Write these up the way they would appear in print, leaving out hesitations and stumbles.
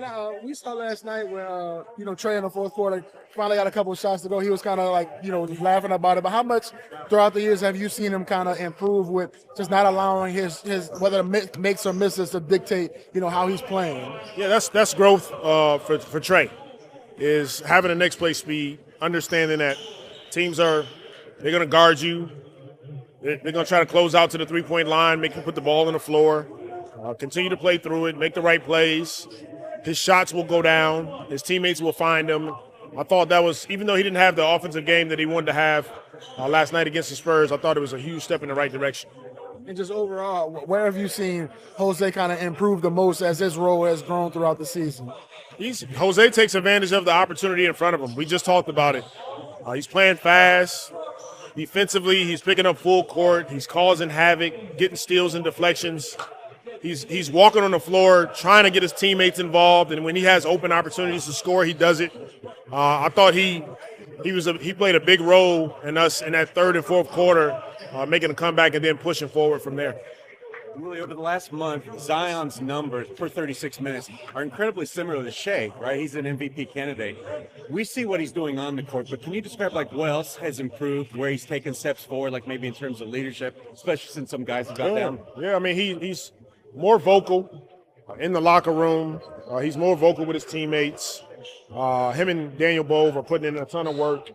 But we saw last night where, Trey in the fourth quarter finally got a couple of shots to go. He was kind of like, laughing about it. But how much throughout the years have you seen him kind of improve with just not allowing his whether it makes or misses to dictate, how he's playing? Yeah, that's growth for Trey, is having the next play speed, understanding that they're going to guard you. They're going to try to close out to the three-point line, make you put the ball on the floor, continue to play through it, make the right plays. His shots will go down. His teammates will find him. I thought that was, even though he didn't have the offensive game that he wanted to have last night against the Spurs, I thought it was a huge step in the right direction. And just overall, where have you seen Jose kind of improve the most as his role has grown throughout the season? Jose takes advantage of the opportunity in front of him. We just talked about it. He's playing fast. Defensively, he's picking up full court. He's causing havoc, getting steals and deflections. He's walking on the floor, trying to get his teammates involved, and when he has open opportunities to score, he does it. I thought he played a big role in us in that third and fourth quarter, making a comeback and then pushing forward from there. Willie, over the last month, Zion's numbers per 36 minutes are incredibly similar to Shea, right? He's an MVP candidate. We see what he's doing on the court, but can you describe what else has improved, where he's taken steps forward, like maybe in terms of leadership, especially since some guys have got down? Yeah, I mean, he's more vocal in the locker room. He's more vocal with his teammates. Him and Daniel Bove are putting in a ton of work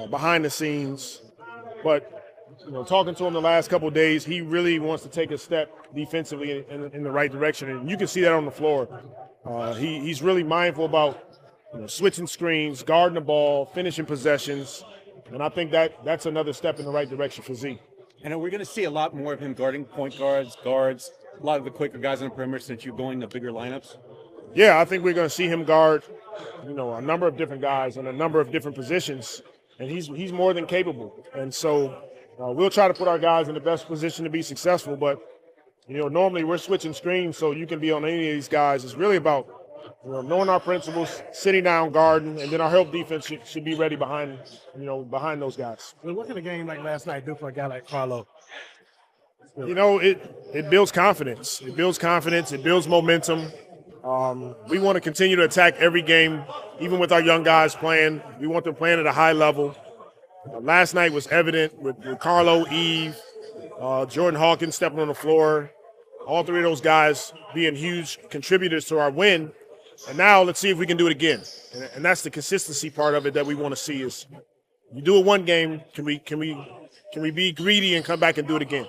behind the scenes. But, talking to him the last couple of days, he really wants to take a step defensively in the right direction. And you can see that on the floor. He's really mindful about switching screens, guarding the ball, finishing possessions. And I think that's another step in the right direction for Z. And we're going to see a lot more of him guarding point guards, a lot of the quicker guys on the perimeter since you're going to bigger lineups? Yeah, I think we're going to see him guard, a number of different guys in a number of different positions, and he's more than capable. And so we'll try to put our guys in the best position to be successful, but, normally we're switching screens so you can be on any of these guys. It's really about knowing our principles, sitting down, guarding, and then our help defense should be ready behind those guys. Well, what can a game like last night do for a guy like Carlo? It builds confidence. It builds confidence. It builds momentum. We want to continue to attack every game, even with our young guys playing. We want them playing at a high level. Last night was evident with Carlo, Eve, Jordan Hawkins stepping on the floor. All three of those guys being huge contributors to our win. And now let's see if we can do it again. And that's the consistency part of it that we want to see is you do it one game, can we be greedy and come back and do it again?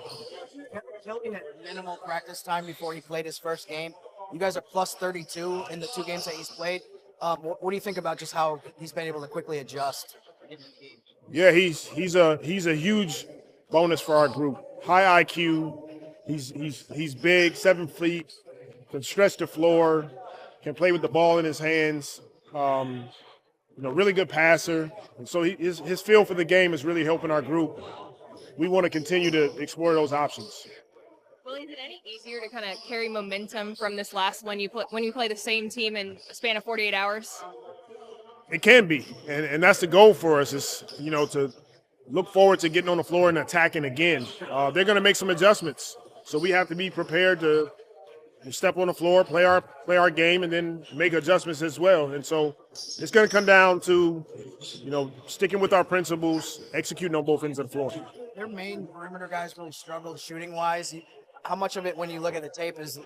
Hilton had minimal practice time before he played his first game. You guys are plus 32 in the two games that he's played. What do you think about just how he's been able to quickly adjust? Yeah, he's a huge bonus for our group. High IQ. He's big, 7 feet, can stretch the floor, can play with the ball in his hands. Really good passer. And so his feel for the game is really helping our group. We want to continue to explore those options. Well, is it any easier to kind of carry momentum from this last when you play the same team in a span of 48 hours? It can be, and that's the goal for us is, to look forward to getting on the floor and attacking again. They're going to make some adjustments, so we have to be prepared to step on the floor, play our game, and then make adjustments as well. And so it's going to come down to, sticking with our principles, executing on both ends of the floor. Their main perimeter guys really struggled shooting-wise. How much of it, when you look at the tape, is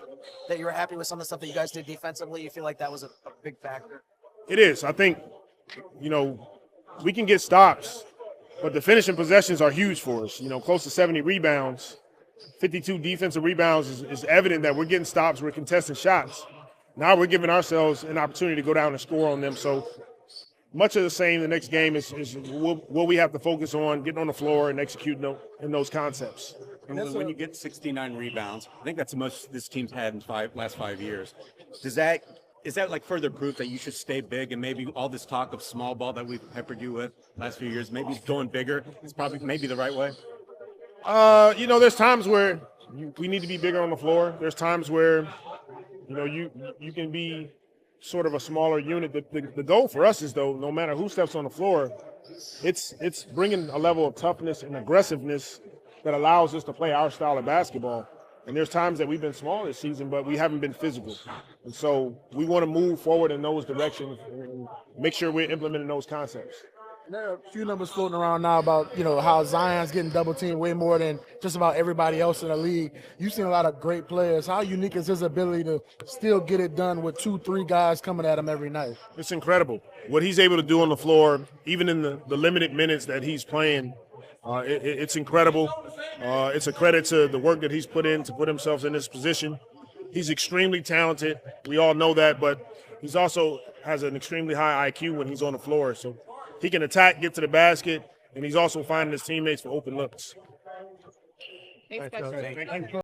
that you were happy with some of the stuff that you guys did defensively? You feel like that was a big factor? It is. I think, we can get stops, but the finishing possessions are huge for us. Close to 70 rebounds, 52 defensive rebounds is evident that we're getting stops, we're contesting shots. Now we're giving ourselves an opportunity to go down and score on them. So much of the same the next game is what we have to focus on, getting on the floor and executing in those concepts. And when you get 69 rebounds, I think that's the most this team's had in last 5 years. Is that like further proof that you should stay big and maybe all this talk of small ball that we've peppered you with last few years, maybe going bigger is probably maybe the right way? There's times where we need to be bigger on the floor. There's times where, you can be sort of a smaller unit. The goal for us is, though, no matter who steps on the floor, it's bringing a level of toughness and aggressiveness that allows us to play our style of basketball. And there's times that we've been small this season, but we haven't been physical. And so we want to move forward in those directions and make sure we're implementing those concepts. There are a few numbers floating around now about, how Zion's getting double teamed way more than just about everybody else in the league. You've seen a lot of great players. How unique is his ability to still get it done with 2-3 guys coming at him every night? It's incredible. What he's able to do on the floor, even in the limited minutes that he's playing, it's incredible. It's a credit to the work that he's put in to put himself in this position. He's extremely talented. We all know that, but he's also has an extremely high IQ when he's on the floor. So he can attack, get to the basket, and he's also finding his teammates for open looks. Thanks, Coach. Thank you.